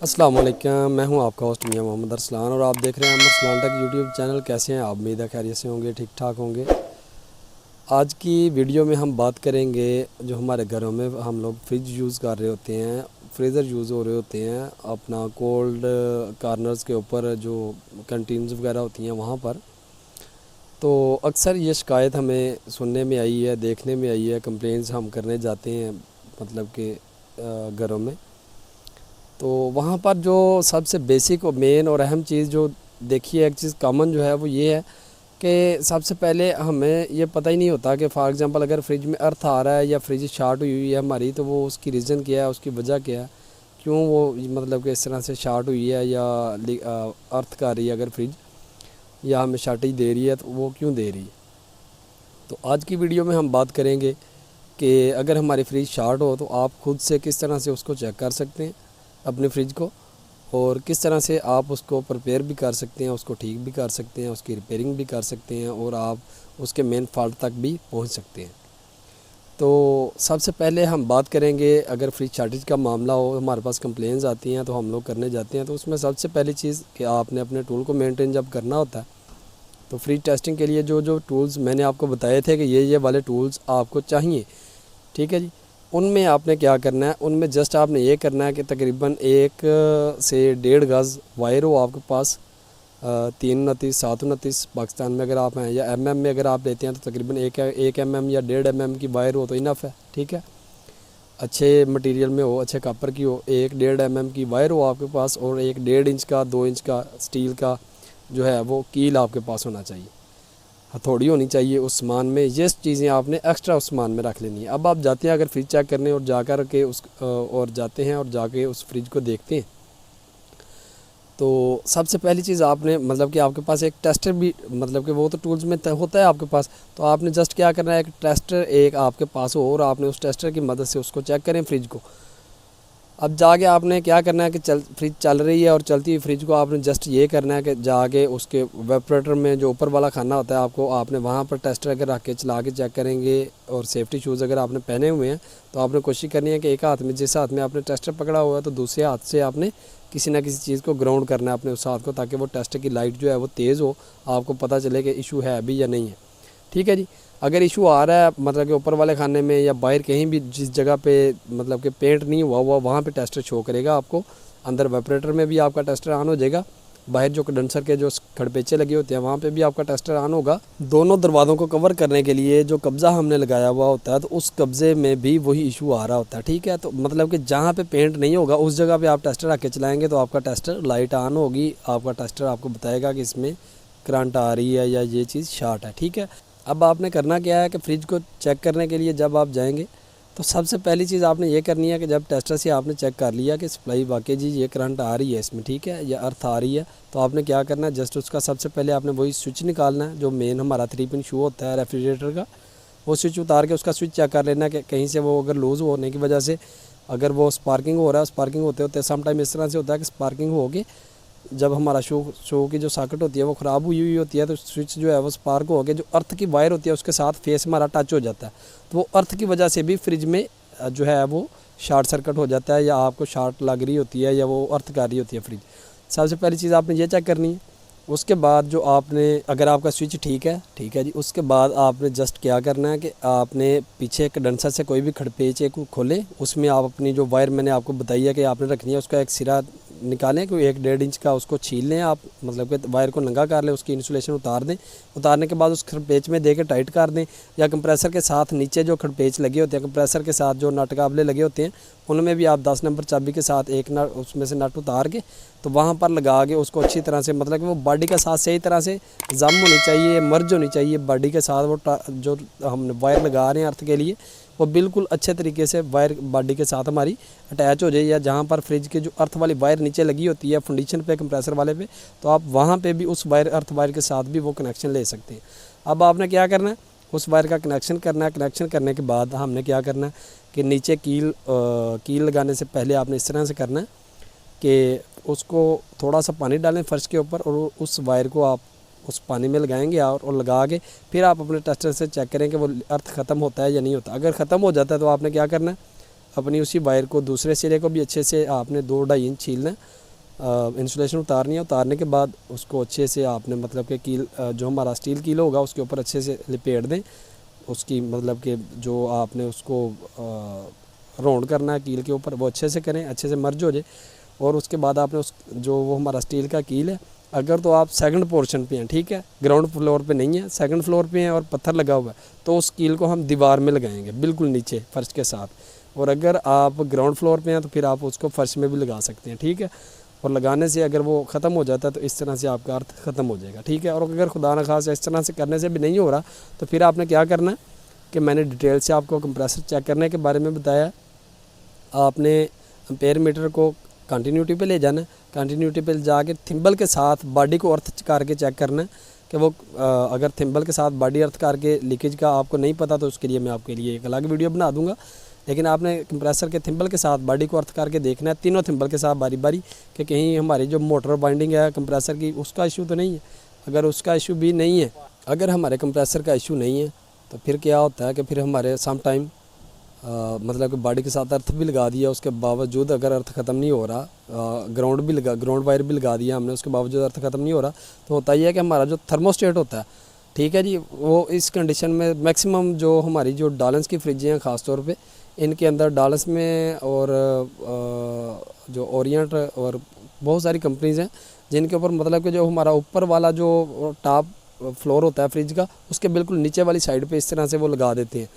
अस्सलाम वालेकुम, मैं हूं आपका होस्ट मियां मोहम्मद अरसलान और आप देख रहे हैं अरसलान टेक यूट्यूब चैनल। कैसे हैं आप? उम्मीद है खैरियत से होंगे, ठीक ठाक होंगे। आज की वीडियो में हम बात करेंगे जो हमारे घरों में हम लोग फ्रिज यूज़ कर रहे होते हैं, फ्रीज़र यूज़ हो रहे होते हैं अपना कोल्ड कार्नर्स के ऊपर, जो कैंटीन्स वगैरह होती हैं वहाँ पर। तो अक्सर ये शिकायत हमें सुनने में आई है, देखने में आई है, कंप्लेंट्स हम करने जाते हैं मतलब कि घरों में। तो वहाँ पर जो सबसे बेसिक और मेन और अहम चीज़ जो देखिए, एक चीज़ कॉमन जो है वो ये है कि सबसे पहले हमें ये पता ही नहीं होता कि फॉर एग्ज़ाम्पल अगर फ्रिज में अर्थ आ रहा है या फ्रिज शॉर्ट हुई है हमारी, तो वो उसकी रीज़न क्या है, उसकी वजह क्या है, क्यों वो मतलब कि इस तरह से शॉर्ट हुई है या अर्थ कर रही है अगर फ्रिज, या हमें शॉर्टेज दे रही है तो वो क्यों दे रही है। तो आज की वीडियो में हम बात करेंगे कि अगर हमारी फ्रिज शॉर्ट हो तो आप खुद से किस तरह से उसको चेक कर सकते हैं अपने फ्रिज को, और किस तरह से आप उसको प्रिपेयर भी कर सकते हैं, उसको ठीक भी कर सकते हैं, उसकी रिपेयरिंग भी कर सकते हैं और आप उसके मेन फॉल्ट तक भी पहुंच सकते हैं। तो सबसे पहले हम बात करेंगे, अगर फ्रिज शॉर्टेज का मामला हो, हमारे पास कंप्लेंट्स आती हैं तो हम लोग करने जाते हैं, तो उसमें सबसे पहली चीज़ कि आपने अपने टूल को मेंटेन जब करना होता है, तो फ्रिज टेस्टिंग के लिए जो जो टूल्स मैंने आपको बताए थे कि ये वाले टूल्स आपको चाहिए, ठीक है जी। उनमें आपने क्या करना है, उनमें जस्ट आपने ये करना है कि तकरीबन 1 से 1.5 गज़ वायर हो आपके पास, 329 729 पाकिस्तान में अगर आप हैं, या mm में अगर आप लेते हैं तो तकरीबन 1 mm या 1.5 mm की वायर हो तो इनफ है, ठीक है। अच्छे मटेरियल में हो, अच्छे कॉपर की हो, 1.5 mm की वायर हो आपके पास, और एक 1.5 इंच का 2 इंच का स्टील का जो है वो कील आपके पास होना चाहिए, हथौड़ी होनी चाहिए उस सामान में। ये चीज़ें आपने एक्स्ट्रा उस सामान में रख लेनी है। अब आप जाते हैं अगर फ्रिज चेक करने और जाकर के जाते हैं और जाके उस फ्रिज को देखते हैं, तो सबसे पहली चीज़ आपने मतलब कि आपके पास एक टेस्टर भी, मतलब कि वो तो टूल्स में होता है आपके पास, तो आपने जस्ट क्या करना है, एक टेस्टर एक आपके पास हो और आपने उस टेस्टर की मदद से उसको चेक करें फ्रिज को। अब जाके आपने क्या करना है कि फ्रिज चल रही है और चलती हुई फ्रिज को आपने जस्ट ये करना है कि जाके उसके वेपरेटर में जो ऊपर वाला खाना होता है आपने वहाँ पर टेस्टर अगर रख के चला के चेक करेंगे, और सेफ्टी शूज़ अगर आपने पहने हुए हैं तो आपने कोशिश करनी है कि एक हाथ में, जिस हाथ में आपने टेस्टर पकड़ा हुआ है, तो दूसरे हाथ से आपने किसी ना किसी चीज़ को ग्राउंड करना है अपने उस हाथ को, ताकि वो टेस्टर की लाइट जो है वो तेज़ हो, आपको पता चले कि इशू है अभी या नहीं है, ठीक है जी। अगर इशू आ रहा है मतलब कि ऊपर वाले खाने में या बाहर कहीं भी, जिस जगह पे मतलब कि पेंट नहीं हुआ वहाँ पे टेस्टर शो करेगा आपको। अंदर वेपरेटर में भी आपका टेस्टर ऑन हो जाएगा, बाहर जो कंडेंसर के जो खड़पेचे लगे होते हैं वहाँ पे भी आपका टेस्टर ऑन होगा। दोनों दरवाज़ों को कवर करने के लिए जो कब्ज़ा हमने लगाया हुआ होता है, तो उस कब्ज़े में भी वही इशू आ रहा होता है, ठीक है। तो मतलब कि जहाँ पे पेंट नहीं होगा उस जगह पे आप टेस्टर रख के चलाएँगे तो आपका टेस्टर लाइट ऑन होगी, आपका टेस्टर आपको बताएगा कि इसमें करंट आ रही है या ये चीज़ शॉर्ट है, ठीक है। अब आपने करना क्या है कि फ्रिज को चेक करने के लिए जब आप जाएंगे, तो सबसे पहली चीज़ आपने ये करनी है कि जब टेस्टर से आपने चेक कर लिया कि सप्लाई वाकई जी ये करंट आ रही है इसमें, ठीक है, या अर्थ आ रही है, तो आपने क्या करना है, जस्ट उसका सबसे पहले आपने वही स्विच निकालना है जो मेन हमारा 3 पिन शू होता है रेफ्रिजरेटर का। वो स्विच उतार के उसका स्विच चेक कर लेना कि कहीं से वो अगर लूज़ होने की वजह से अगर वो स्पार्किंग हो रहा है, स्पार्किंग होते होते समटाइम इस तरह से होता है कि स्पार्किंग हो के जब हमारा शो की जो सॉकेट होती है वो ख़राब हुई होती है, तो स्विच जो है वो स्पार्क हो गया, जो अर्थ की वायर होती है उसके साथ फेस हमारा टच हो जाता है, तो वो अर्थ की वजह से भी फ्रिज में जो है वो शॉर्ट सर्किट हो जाता है, या आपको शॉर्ट लग रही होती है या वो अर्थ कर रही होती है फ्रिज। सबसे पहली चीज़ आपने ये चेक करनी है। उसके बाद जो आपने, अगर आपका स्विच ठीक है जी, उसके बाद आपने जस्ट क्या करना है कि आपने पीछे कंडेंसर से कोई भी खड़पेचे को खोलें, उसमें आप अपनी जो वायर मैंने आपको बताई है कि आपने रखनी है, उसका एक सिरा निकालें, कोई 1.5 इंच का उसको छील लें आप, मतलब कि वायर को नंगा कर लें, उसकी इंसुलेशन उतार दें, उतारने के बाद उस खड़पेच में दे के टाइट कर दें, या कंप्रेसर के साथ नीचे जो खड़पेच लगे होते हैं, कंप्रेसर के साथ जो नट काबले लगे होते हैं, उनमें भी आप 10 नंबर चाबी के साथ एक नट उसमें से नट उतार के तो वहाँ पर लगा के उसको अच्छी तरह से, मतलब कि वो बॉडी के साथ सही तरह से जम होनी चाहिए, मर्ज होनी चाहिए बॉडी के साथ, वो जो हम वायर लगा रहे हैं अर्थ के लिए वो बिल्कुल अच्छे तरीके से वायर बॉडी के साथ हमारी अटैच हो जाए, या जहाँ पर फ्रिज के जो अर्थ वाली वायर नीचे लगी होती है फाउंडेशन पे कंप्रेसर वाले पे, तो आप वहाँ पे भी उस वायर अर्थ वायर के साथ भी वो कनेक्शन ले सकते हैं। अब आपने क्या करना है, उस वायर का कनेक्शन करना है। कनेक्शन करने के बाद हमने क्या करना है कि नीचे कील लगाने से पहले आपने इस तरह से करना है कि उसको थोड़ा सा पानी डालें फर्श के ऊपर, और उस वायर को आप उस पानी में लगाएंगे और लगा के फिर आप अपने टेस्टर से चेक करें कि वो अर्थ ख़त्म होता है या नहीं होता। अगर ख़त्म हो जाता है तो आपने क्या करना है, अपनी उसी वायर को दूसरे सिरे को भी अच्छे से आपने 2-2.5 इंच छीलना है इंसुलेशन उतारनी है। उतारने के बाद उसको अच्छे से आपने मतलब कि कील जो हमारा स्टील कील होगा उसके ऊपर अच्छे से लिपेट दें। उसकी मतलब कि जो आपने उसको राउंड करना है कील के ऊपर वो अच्छे से करें, अच्छे से मर्ज हो जाए। और उसके बाद आपने उस जो वो हमारा स्टील का कील है, अगर तो आप सेकंड पोर्शन पे हैं, ठीक है, ग्राउंड फ्लोर पे नहीं है, सेकंड फ्लोर पे हैं और पत्थर लगा हुआ है, तो उस कील को हम दीवार में लगाएंगे बिल्कुल नीचे फर्श के साथ। और अगर आप ग्राउंड फ्लोर पे हैं तो फिर आप उसको फर्श में भी लगा सकते हैं, ठीक है। और लगाने से अगर वो ख़त्म हो जाता है तो इस तरह से आपका अर्थ ख़त्म हो जाएगा, ठीक है। और अगर खुदा न खासा इस तरह से करने से भी नहीं हो रहा तो फिर आपने क्या करना है कि मैंने डिटेल से आपको कंप्रेसर चेक करने के बारे में बताया। आपने एम्पेयर मीटर को कंटिन्यूटी पे ले जाना है, कंटिन्यूटी पे जाके थिम्बल के साथ बॉडी को अर्थ करके चेक करना है कि वो अगर थिम्बल के साथ बॉडी अर्थ करके लीकेज का आपको नहीं पता तो उसके लिए मैं आपके लिए एक अलग वीडियो बना दूंगा। लेकिन आपने कंप्रेसर के थिम्बल के साथ बॉडी को अर्थ करके देखना है, तीनों थिम्बल के साथ बारी बारी, कि कहीं हमारी जो मोटर बाइंडिंग है कंप्रेसर की उसका इशू तो नहीं है। अगर उसका इशू भी नहीं है, अगर हमारे कंप्रेसर का इशू नहीं है तो फिर क्या होता है कि फिर हमारे सम टाइम मतलब कि बॉडी के साथ अर्थ भी लगा दिया, उसके बावजूद अगर अर्थ ख़त्म नहीं हो रहा, ग्राउंड वायर भी लगा दिया हमने, उसके बावजूद अर्थ ख़त्म नहीं हो रहा, तो होता ही है कि हमारा जो थर्मोस्टेट होता है, ठीक है जी, वो इस कंडीशन में मैक्सिमम जो हमारी जो डालन्स की फ्रिजें हैं ख़ास तौर पे, इनके अंदर डालन्स में और जो ओरिएंट और बहुत सारी कंपनीज़ हैं जिनके ऊपर मतलब कि जो हमारा ऊपर वाला जो टॉप फ्लोर होता है फ्रिज का, उसके बिल्कुल नीचे वाली साइड पे इस तरह से वो लगा देते हैं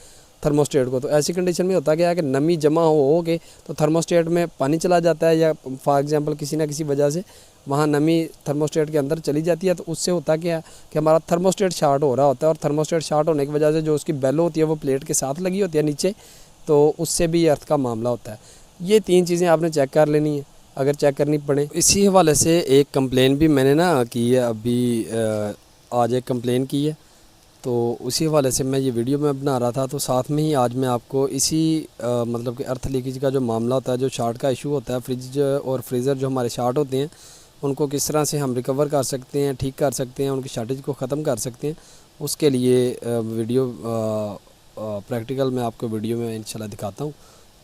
थर्मोस्टेट को। तो ऐसी कंडीशन में होता क्या है कि नमी जमा हो के तो थर्मोस्टेट में पानी चला जाता है, या फॉर एग्जांपल किसी ना किसी वजह से वहाँ नमी थर्मोस्टेट के अंदर चली जाती है, तो उससे होता क्या है कि हमारा थर्मोस्टेट शॉर्ट हो रहा होता है। और थर्मोस्टेट शॉर्ट होने की वजह से जो उसकी बेल होती है वो प्लेट के साथ लगी होती है नीचे, तो उससे भी अर्थ का मामला होता है। ये 3 चीज़ें आपने चेक कर लेनी है अगर चेक करनी पड़े। इसी हवाले से एक कंप्लेन भी मैंने ना की है, अभी आज एक कंप्लेन की है, तो उसी हवाले से मैं ये वीडियो में बना रहा था। तो साथ में ही आज मैं आपको इसी मतलब कि अर्थ लीकेज का जो मामला होता है, जो शॉर्ट का इशू होता है, फ्रिज और फ्रीज़र जो हमारे शॉर्ट होते हैं उनको किस तरह से हम रिकवर कर सकते हैं, ठीक कर सकते हैं, उनकी शॉर्टेज को ख़त्म कर सकते हैं, उसके लिए वीडियो प्रैक्टिकल मैं आपको वीडियो में इंशाल्लाह दिखाता हूँ।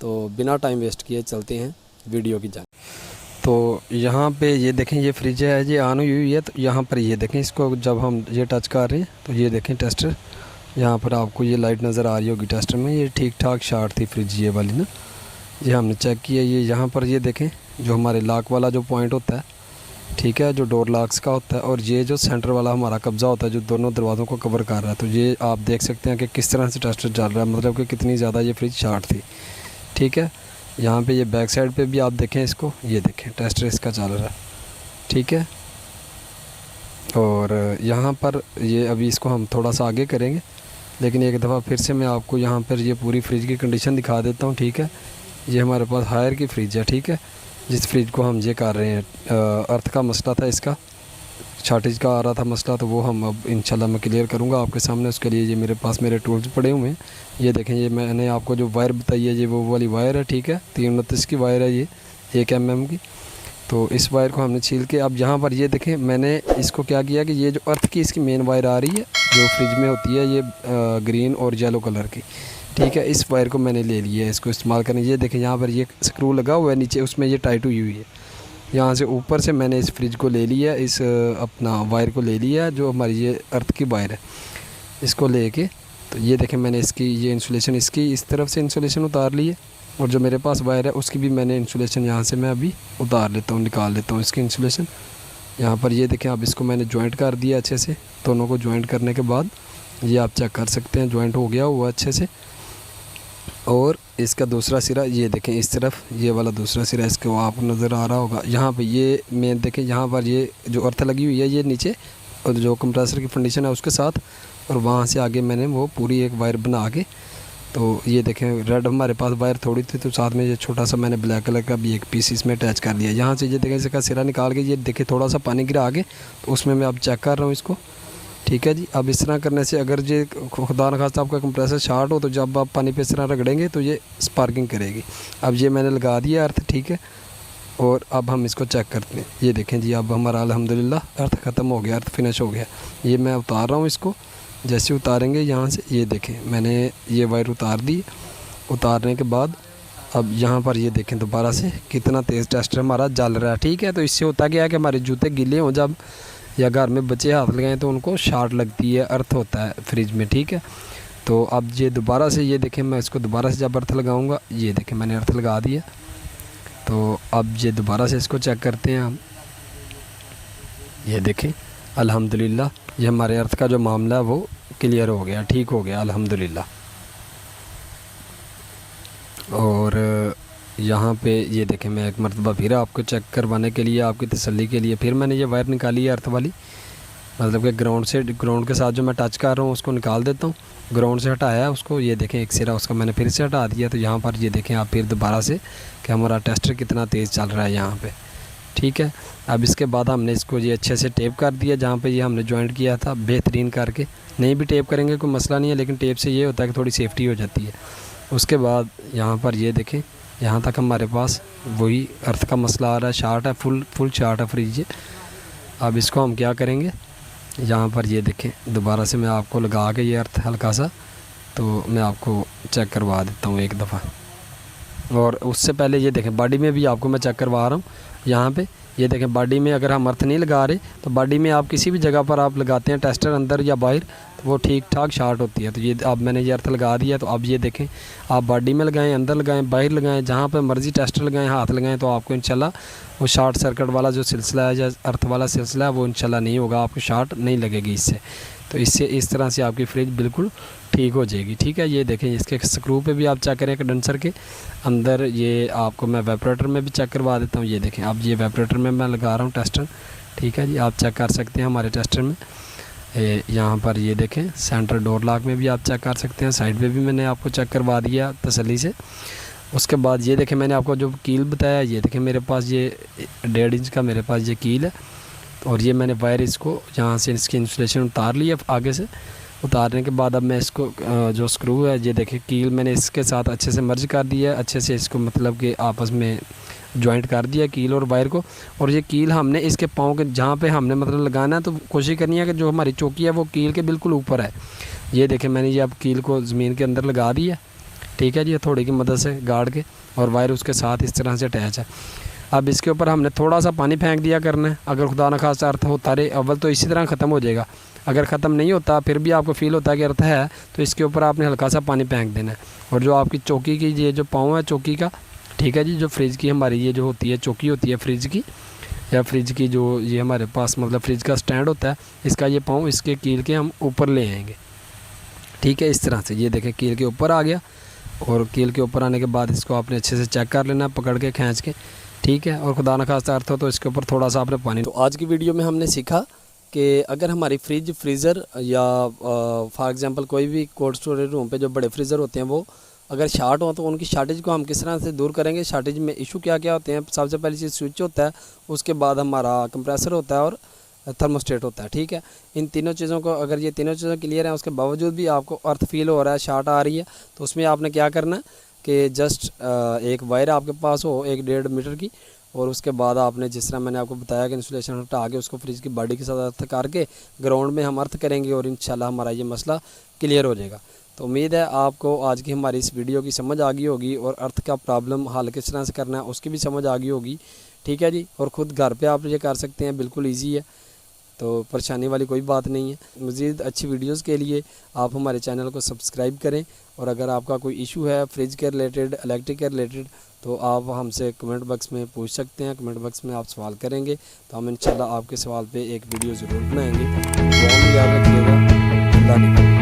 तो बिना टाइम वेस्ट किए चलते हैं वीडियो की जान। तो यहाँ पे ये देखें, ये फ्रिज है, ये ऑन हुई हुई है। तो यहाँ पर ये देखें, इसको जब हम ये टच कर रहे हैं तो ये देखें टेस्टर, यहाँ पर आपको ये लाइट नज़र आ रही होगी टेस्टर में, ये ठीक ठाक शॉर्ट थी फ्रिज ये वाली ना, ये हमने चेक किया। ये यहाँ पर ये देखें जो हमारे लॉक वाला जो पॉइंट होता है, ठीक है, जो डोर लॉक्स का होता है, और ये जो सेंटर वाला हमारा कब्ज़ा होता है जो दोनों दरवाज़ों को कवर कर रहा है, तो ये आप देख सकते हैं कि किस तरह से टेस्टर चल रहा है, मतलब कि कितनी ज़्यादा ये फ्रिज शॉर्ट थी, ठीक है। यहाँ पे ये बैक साइड पे भी आप देखें इसको, ये देखें टेस्टर इसका चल रहा है, ठीक है। और यहाँ पर ये अभी इसको हम थोड़ा सा आगे करेंगे, लेकिन एक दफ़ा फिर से मैं आपको यहाँ पर ये पूरी फ्रिज की कंडीशन दिखा देता हूँ, ठीक है। ये हमारे पास हायर की फ्रिज है, ठीक है, जिस फ्रिज को हम ये कर रहे हैं। अर्थ का मसला था, इसका शॉर्टेज का आ रहा था मसला, तो वो हम अब इंशाल्लाह मैं क्लियर करूँगा आपके सामने। उसके लिए ये मेरे पास मेरे टूल्स पड़े हुए हैं। ये देखें, ये मैंने आपको जो वायर बताई है ये वो वाली वायर है, ठीक है, 329 की वायर है, ये 1 mm की। तो इस वायर को हमने छील के, अब यहाँ पर ये देखें मैंने इसको क्या किया कि ये जो अर्थ की इसकी मेन वायर आ रही है जो फ्रिज में होती है, ये ग्रीन और येलो कलर की, ठीक है, इस वायर को मैंने ले लिया है इसको इस्तेमाल करने। ये देखें यहाँ पर ये स्क्रू लगा हुआ है नीचे, उसमें ये टाइट हुई है। यहाँ से ऊपर से मैंने इस फ्रिज को ले लिया, इस अपना वायर को ले लिया जो हमारी ये अर्थ की वायर है, इसको लेके तो ये देखें मैंने इसकी ये इंसुलेशन, इसकी इस तरफ से इंसुलेशन उतार ली है, और जो मेरे पास वायर है उसकी भी मैंने इंसुलेशन यहाँ से मैं अभी उतार लेता हूँ, निकाल लेता हूँ इसकी इंसुलेशन। यहाँ पर ये देखें, अब इसको मैंने जॉइंट कर दिया अच्छे से, दोनों को जॉइंट करने के बाद ये आप चेक कर सकते हैं जॉइंट हो गया हुआ अच्छे से। और इसका दूसरा सिरा ये देखें, इस तरफ ये वाला दूसरा सिरा इसको आपको नज़र आ रहा होगा। यहाँ पे ये मैं देखें, यहाँ पर ये जो अर्थ लगी हुई है ये नीचे, और जो कंप्रेसर की कंडीशन है उसके साथ, और वहाँ से आगे मैंने वो पूरी एक वायर बना के, तो ये देखें रेड हमारे पास वायर थोड़ी थी, तो साथ में ये छोटा सा मैंने ब्लैक कलर का भी एक पीस इसमें अटैच कर दिया। यहाँ से ये देखें इसका सिरा निकाल के, ये देखें थोड़ा सा पानी गिरा आगे, तो उसमें मैं अब चेक कर रहा हूँ इसको, ठीक है जी। अब इस तरह करने से अगर ये खुदा न खास्ता आपका कंप्रेसर शॉर्ट हो तो जब आप पानी पे इस तरह रगड़ेंगे तो ये स्पार्किंग करेगी। अब ये मैंने लगा दिया अर्थ, ठीक है, और अब हम इसको चेक करते हैं। ये देखें जी, अब हमारा अल्हम्दुलिल्लाह अर्थ ख़त्म हो गया, अर्थ फिनिश हो गया। ये मैं उतार रहा हूँ इसको, जैसे उतारेंगे यहाँ से ये देखें मैंने ये वायर उतार दी। उतारने के बाद अब यहाँ पर ये देखें दोबारा से कितना तेज़ टेस्टर हमारा जल रहा है। ठीक है, तो इससे होता क्या है कि हमारे जूते गीले हों जब या घर में बच्चे हाथ लगाएं तो उनको शॉर्ट लगती है, अर्थ होता है फ्रिज में। ठीक है, तो अब ये दोबारा से ये देखें, मैं इसको दोबारा से जब अर्थ लगाऊंगा, ये देखें मैंने अर्थ लगा दिया। तो अब ये दोबारा से इसको चेक करते हैं हम। ये देखें अल्हम्दुलिल्लाह ये हमारे अर्थ का जो मामला है वो क्लियर हो गया, ठीक हो गया अल्हम्दुलिल्लाह। और यहाँ पे ये देखें, मैं एक मरतबा फिर आपको चेक करवाने के लिए, आपकी तसल्ली के लिए फिर मैंने ये वायर निकाली है अर्थ वाली, मतलब कि ग्राउंड के साथ जो मैं टच कर रहा हूँ उसको निकाल देता हूँ। ग्राउंड से हटाया है उसको, ये देखें एक सिरा उसका मैंने फिर से हटा दिया। तो यहाँ पर ये देखें आप फिर दोबारा से कि हमारा टेस्टर कितना तेज़ चल रहा है यहाँ पे। ठीक है, अब इसके बाद हमने इसको ये अच्छे से टेप कर दिया जहाँ पे ये हमने जॉइंट किया था, बेहतरीन करके। नहीं भी टेप करेंगे कोई मसला नहीं है, लेकिन टेप से ये होता है कि थोड़ी सेफ्टी हो जाती है। उसके बाद यहाँ पर ये देखें, यहाँ तक हमारे पास वही अर्थ का मसला आ रहा है, शार्ट है, फुल शार्ट है फ्रिज। अब इसको हम क्या करेंगे, यहाँ पर ये देखें दोबारा से मैं आपको लगा के ये अर्थ हल्का सा, तो मैं आपको चेक करवा देता हूँ एक दफ़ा। और उससे पहले ये देखें बॉडी में भी आपको मैं चेक करवा रहा हूँ। यहाँ पे ये देखें बॉडी में अगर हम अर्थ नहीं लगा रहे तो बॉडी में आप किसी भी जगह पर आप लगाते हैं टेस्टर अंदर या बाहर, तो वो ठीक ठाक शार्ट होती है। तो ये अब मैंने ये अर्थ लगा दिया। तो अब ये देखें आप बॉडी में लगाएं, अंदर लगाएं, बाहर लगाएं, जहाँ पर मर्ज़ी टेस्टर लगाएं, हाथ लगाएं, तो आपको इंशाल्लाह वो शॉर्ट सर्किट वाला जो सिलसिला है या अर्थ वाला सिलसिला है वो इंशाल्लाह नहीं होगा, आपको शॉर्ट नहीं लगेगी इससे। तो इससे इस तरह से आपकी फ्रिज बिल्कुल ठीक हो जाएगी। ठीक है, ये देखें इसके स्क्रू पे भी आप चेक करें कंडेंसर के अंदर। ये आपको मैं वेपरेटर में भी चेक करवा देता हूँ। ये देखें अब ये वेपरेटर में मैं लगा रहा हूँ टेस्टर। ठीक है जी, आप चेक कर सकते हैं हमारे टेस्टर में। यहाँ पर ये देखें सेंटर डोर लॉक में भी आप चेक कर सकते हैं, साइड पे भी मैंने आपको चेक करवा दिया तसल्ली से। उसके बाद ये देखें मैंने आपको जो कील बताया, ये देखें मेरे पास ये 1.5 इंच का मेरे पास ये कील है। और ये मैंने वायर इसको यहाँ से इसकी इंसुलेशन उतार ली है आगे से। उतारने के बाद अब मैं इसको जो स्क्रू है ये देखें कील मैंने इसके साथ अच्छे से मर्ज कर दिया है, अच्छे से इसको मतलब कि आपस में जॉइंट कर दिया कील और वायर को। और ये कील हमने इसके पाँव के जहाँ पे हमने मतलब लगाना है, तो कोशिश करनी है कि जो हमारी चौकी है वो कील के बिल्कुल ऊपर है। ये देखें मैंने ये अब कील को ज़मीन के अंदर लगा दिया। ठीक है जी, थोड़ी की मदद से गाड़ के, और वायर उसके साथ इस तरह से अटैच है। अब इसके ऊपर हमने थोड़ा सा पानी फेंक दिया करना है। अगर खुदा न खास्ता अर्थ होता रहे अव्वल तो इसी तरह ख़त्म हो जाएगा। अगर ख़त्म नहीं होता फिर भी आपको फ़ील होता है कि अर्थ है, तो इसके ऊपर आपने हल्का सा पानी फेंक देना है। और जो आपकी चौकी की ये जो पाँव है चौकी का, ठीक है जी, जो फ्रिज की हमारी ये जो होती है चौकी होती है फ्रिज की, या फ्रिज की जो ये हमारे पास मतलब फ्रिज का स्टैंड होता है, इसका ये पाँव इसके कील के हम ऊपर ले आएंगे। ठीक है, इस तरह से ये देखें कील के ऊपर आ गया। और कील के ऊपर आने के बाद इसको आपने अच्छे से चेक कर लेना पकड़ के खींच के। ठीक है, और खुदा न खास्ता अर्थ हो तो इसके ऊपर थोड़ा सा आपने पानी। तो आज की वीडियो में हमने सीखा कि अगर हमारी फ्रिज फ्रीज़र या फॉर एग्जांपल कोई भी कोल्ड स्टोरेज रूम पे जो बड़े फ्रीज़र होते हैं वो अगर शार्ट हो तो उनकी शार्टेज को हम किस तरह से दूर करेंगे। शार्टेज में इशू क्या क्या होते हैं, सबसे पहली चीज़ स्विच होता है, उसके बाद हमारा कंप्रेसर होता है और थर्मोस्टेट होता है। ठीक है, इन तीनों चीज़ों को अगर ये तीनों चीज़ें क्लियर हैं उसके बावजूद भी आपको अर्थ फील हो रहा है, शार्ट आ रही है, तो उसमें आपने क्या करना है कि जस्ट एक वायर आपके पास हो 1-1.5 मीटर की, और उसके बाद आपने जिस तरह मैंने आपको बताया कि इंसुलेशन हटा के उसको फ्रिज की बॉडी के साथ अर्थ करके ग्राउंड में हम अर्थ करेंगे और इंशाल्लाह हमारा ये मसला क्लियर हो जाएगा। तो उम्मीद है आपको आज की हमारी इस वीडियो की समझ आ गई होगी और अर्थ का प्रॉब्लम हल किस तरह से करना है उसकी भी समझ आ गई होगी। ठीक है जी, और ख़ुद घर पे आप ये कर सकते हैं, बिल्कुल ईजी है, तो परेशानी वाली कोई बात नहीं है। मज़ीद अच्छी वीडियोस के लिए आप हमारे चैनल को सब्सक्राइब करें। और अगर आपका कोई इशू है फ्रिज के रिलेटेड, इलेक्ट्रिक के रिलेटेड, तो आप हमसे कमेंट बॉक्स में पूछ सकते हैं। कमेंट बॉक्स में आप सवाल करेंगे तो हम इंशाल्लाह आपके सवाल पे एक वीडियो ज़रूर बनाएंगे। दुआ में याद रखिएगा। अल्लाह